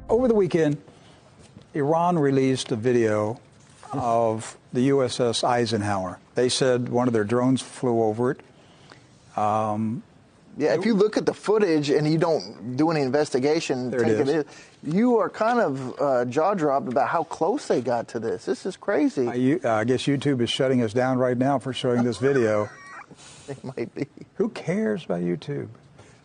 Over the weekend, Iran released a video of the USS Eisenhower. They said one of their drones flew over it. Yeah, if you look at the footage and you don't do any investigation, you are kind of jaw-dropped about how close they got to this. This is crazy. I guess YouTube is shutting us down right now for showing this video. It might be. Who cares about YouTube?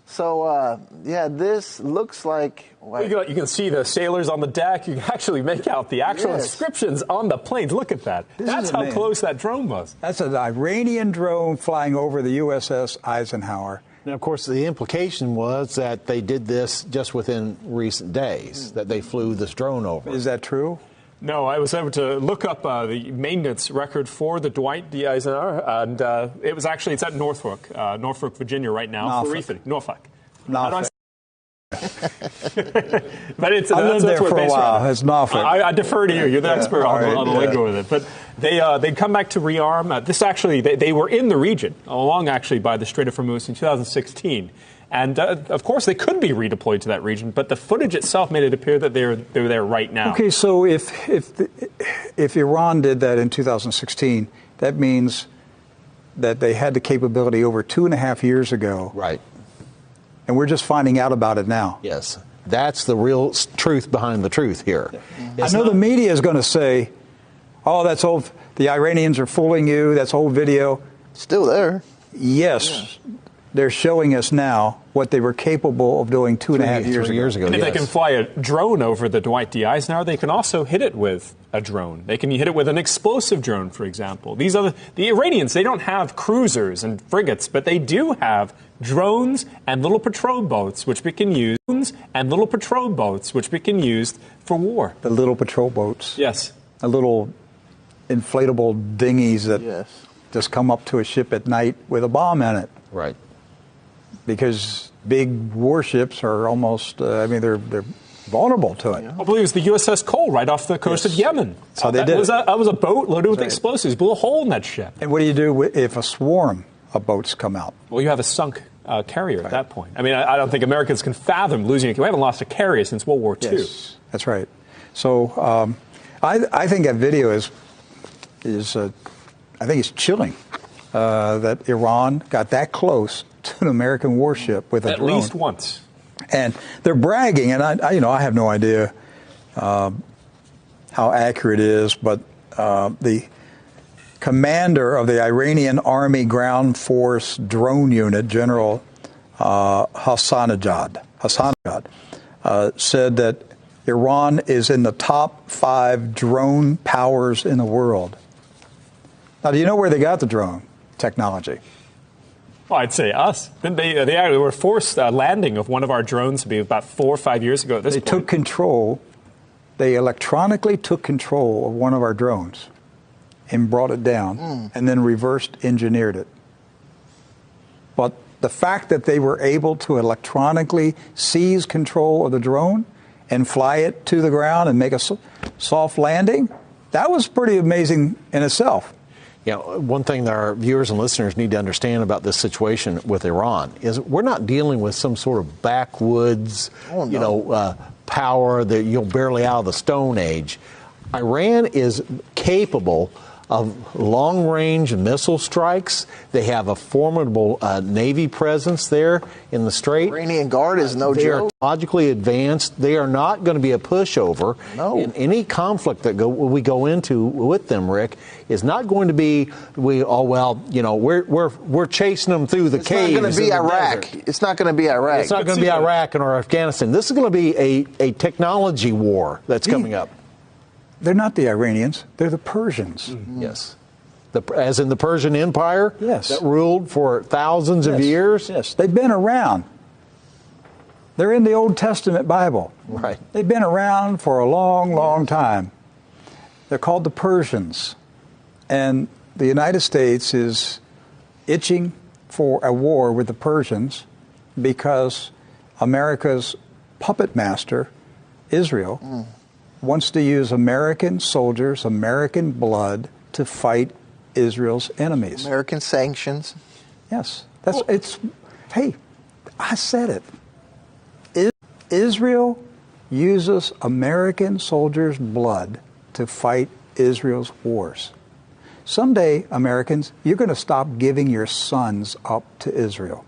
So, yeah, this looks like... You can see the sailors on the deck. You can actually make out the actual inscriptions on the planes. Look at that. That's how close that drone was. That's an Iranian drone flying over the USS Eisenhower. Now, of course, the implication was that they did this just within recent days, that they flew this drone over. Is that true? No, I was able to look up the maintenance record for the Dwight D. Eisenhower, and it's at Norfolk, Virginia right now. Norfolk. But it's I lived there for a while. It's Norfolk. I defer to you. You're the expert on the lingo with it. But they come back to rearm. This actually, they were in the region, along actually by the Strait of Hormuz in 2016. And, of course, they could be redeployed to that region, but the footage itself made it appear that they're there right now. Okay, so if Iran did that in 2016, that means that they had the capability over 2.5 years ago. Right. And we're just finding out about it now. Yes. That's the real truth behind the truth here. I know the media is going to say, oh, that's old. The Iranians are fooling you. That's old video. Still there. Yes. They're showing us now what they were capable of doing 2.5 years ago. And if they can fly a drone over the Dwight D. Eisenhower, they can also hit it with a drone. They can hit it with an explosive drone, for example. These are the Iranians. They don't have cruisers and frigates, but they do have drones and little patrol boats, which we can use, for war. The little patrol boats. Yes. The little inflatable dinghies that just come up to a ship at night with a bomb in it. Right. Because big warships are almost, they're vulnerable to it. I believe it was the USS Cole right off the coast of Yemen. So that was a boat loaded with explosives. Blew a hole in that ship. And what do you do if a swarm of boats come out? Well, you have a sunk carrier at that point. I mean, I don't think Americans can fathom losing a carrier. We haven't lost a carrier since World War II. Yes, that's right. So I think that video is I think it's chilling that Iran got that close to an American warship with a drone. At least once. And they're bragging, and I have no idea how accurate it is, but the commander of the Iranian Army Ground Force Drone Unit, General Hassanajad, said that Iran is in the top 5 drone powers in the world. Now, do you know where they got the drone technology? Well, I'd say us. They were forced landing of one of our drones to be about 4 or 5 years ago at this point. They took control. They electronically took control of one of our drones and brought it down and then reversed engineered it. But the fact that they were able to electronically seize control of the drone and fly it to the ground and make a soft landing, that was pretty amazing in itself. Yeah, one thing that our viewers and listeners need to understand about this situation with Iran is we're not dealing with some sort of backwoods, power that you'll barely out of the Stone Age. Iran is capable of long-range missile strikes. They have a formidable Navy presence there in the Strait. Iranian Guard is no joke. They are technologically advanced. They are not going to be a pushover. No. And any conflict that we go into with them, Rick, is not going to be we're chasing them through the caves. It's not going to be Iraq. Desert. It's not going to be Iraq. It's not going to be Iraq or Afghanistan. This is going to be a technology war that's coming up. They're not the Iranians. They're the Persians. Mm-hmm. Yes. As in the Persian Empire? Yes. That ruled for thousands of years? Yes. They've been around. They're in the Old Testament Bible. Right. They've been around for a long, long time. They're called the Persians. And the United States is itching for a war with the Persians because America's puppet master, Israel, wants to use American soldiers, American blood, to fight Israel's enemies. American sanctions. Yes. Hey, I said it. Israel uses American soldiers' blood to fight Israel's wars. Someday, Americans, you're going to stop giving your sons up to Israel.